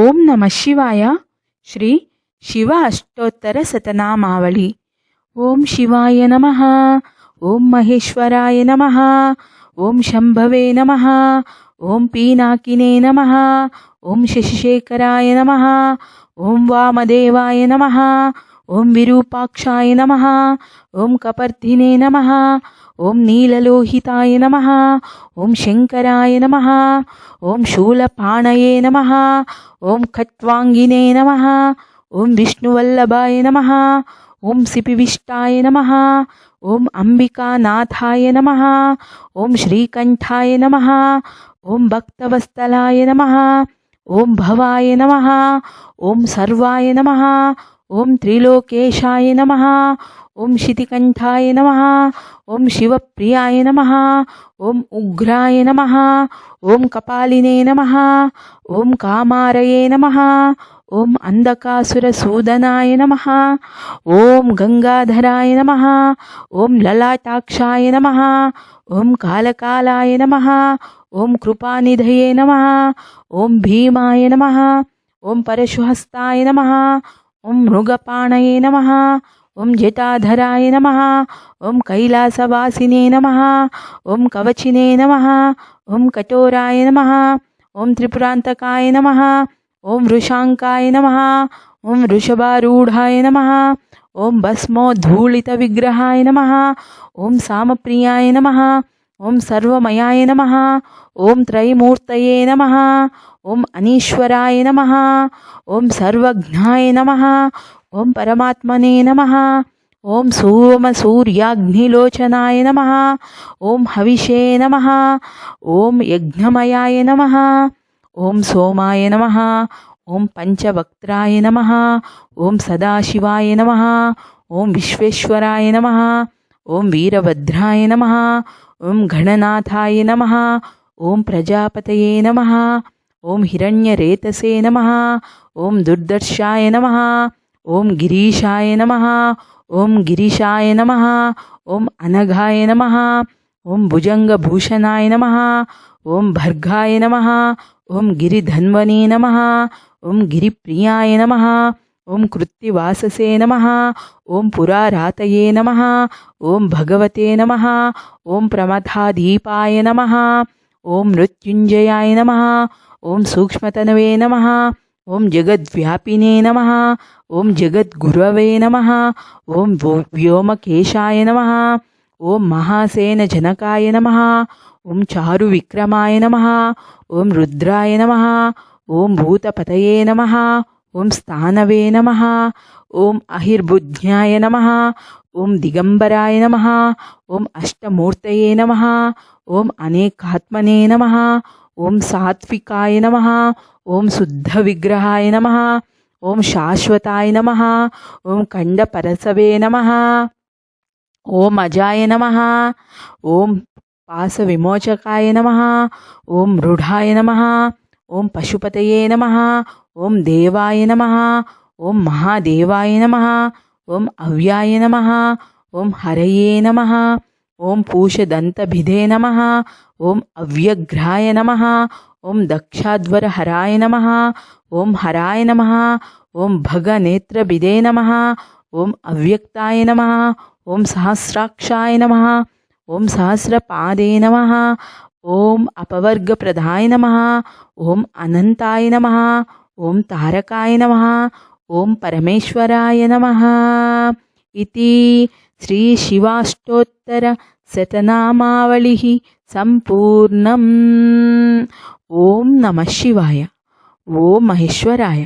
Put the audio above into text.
ఓం నమ శివాయ. శ్రీ శివ అష్టోత్తర శతనామావళి. ఓం శివాయ నమః. ఓం మహేశ్వరాయ నమః. ఓం శంభవే నమః. ఓం పీనాకినే నమః. ఓం శశిశేఖరాయ నమః. ఓం వామదేవాయ నమః. ఓం విరూపాక్షాయ నమః. ఓం కపర్ధినే నమః. ఓం నీలలోహితాయ నమః. ఓం శంకరాయ నమః. ఓం శూలపాణయే నమః. ఓం ఖట్వాంగినే నమః. ఓం విష్ణువల్లభాయ నమః. ఓం సిపివిష్టాయ నమః. ఓం అంబికానాథాయ నమః. ఓం శ్రీకంఠాయ నమః. ఓం భక్తవత్సలాయ నమః. ఓం భవాయ నమః. ఓం సర్వాయ నమః. ఓం త్రిలోకేశాయ నమః. ఓం శితికంఠాయ నమః. ఓం శివప్రియాయ నమః. ఓం ఉగ్రాయ నమః. ఓం కపాలినే నమః. ఓం కామారయే నమః. ఓం అంధకాసురసూదనాయ నమః. ఓం గంగాధరాయ నమః. ఓం లలాటాక్షాయ నమః. ఓం కాలకాలాయ నమః. ఓం కృపానిధయే నమః. ఓం భీమాయ నమః. ఓం పరశుహస్తాయ నమః. ఓం మృగపాణయే నమః. ఓం జటాధరాయ నమః. ఓం కైలాసవాసినే నమః. ఓం కవచినే నమః. ఓం కఠోరాయ నమః. ఓం త్రిపురాంతకాయ నమః. ఓం వృషాంకాయ నమః. ఓం వృషభారూఢాయ నమః. ఓం భస్మోద్ధూళిత విగ్రహాయ నమః. ఓం సామప్రియాయ నమః. ఓం సర్వమయాయ నమః. ఓం త్రైమూర్తయే నమః. ఓం అనీశ్వరాయ నమః. ఓం సర్వజ్ఞాయ నమః. ఓం పరమాత్మనే నమః. ఓం సూర్యాగ్నిలోచనాయ నమః. ఓం హవిషే నమః. ఓం యజ్ఞమయాయ నమః. ఓం సోమాయ నమః. ఓం పంచవక్త్రాయ నమః. ఓం సదాశివాయ నమః. ఓం విశ్వేశ్వరాయ నమః. ఓం వీరభద్రాయ నమః. ఓం గణనాథాయ నమః. ఓం ప్రజాపతయే నమః. ఓం హిరణ్యరేతసే నమః. ఓం దుర్దర్శాయ నమః. ఓం గిరీశాయ నమః. ఓం గిరీశాయ నమః. ఓం అనఘాయ నమః. ఓం భుజంగభూషణాయ నమః. ఓం భర్గాయ నమః. ఓం గిరిధన్వనే నమః. ఓం గిరిప్రియాయ నమః. ఓం కృత్తివాససే నమః. ఓం పురారాతయే నమః. ఓం భగవతే నమః. ఓం ప్రమథాదీపాయ నమః. ఓం మృత్యుంజయాయ నమః. ఓం సూక్ష్మతనవే నమః. ఓం జగద్వ్యాపినే నమః. ఓం జగద్గురవే నమః. ఓం వ్యోమకేశాయ నమః. ఓం మహాసేనజనకాయ నమః. ఓం చారువిక్రమాయ నమః. ఓం రుద్రాయ నమః. ఓం భూతపతయే నమః. ఓం స్థానవే నమః. ఓం అహిర్బుద్ధ్యాయ నమః. ఓం దిగంబరాయ నమః. ఓం అష్టమూర్తయే నమః. ఓం అనేకాత్మనే నమః. ఓం సాత్వికాయ నమః. ఓం శుద్ధ విగ్రహాయ నమః. ఓం శాశ్వతాయ నమః. ఓం ఖండపరసవే నమః. ఓం అజాయ నమః. ఓం పాశవిమోచకాయ నమః. ఓం మృఢాయ నమః. ఓం పశుపతయే నమః. ఓం దేవాయ నమః. ఓం మహాదేవాయ నమః. ఓం అవ్యాయ నమః. ఓం హరయే నమః. ఓం పూషదంతభిదే నమః. ఓం అవ్యఘ్రాయ నమః. ఓం దక్షాధ్వరహరాయ నమః. ఓం హరాయ నమః. ఓం భగనేత్రభిదే నమః. ఓం అవ్యక్తాయ నమః. ఓం సహస్రాక్షాయ నమః. ఓం సహస్రపాదే నమః. ఓం అపవర్గప్రదాయ నమః. ఓం అనంతాయ నమః. ఓం తారకాయ నమః. ఓం పరమేశ్వరాయ నమః. ఇతి శ్రీ శివాష్టోత్తర శతనామావళిః సంపూర్ణం. ఓం నమః శివాయ. ఓం మహేశ్వరాయ.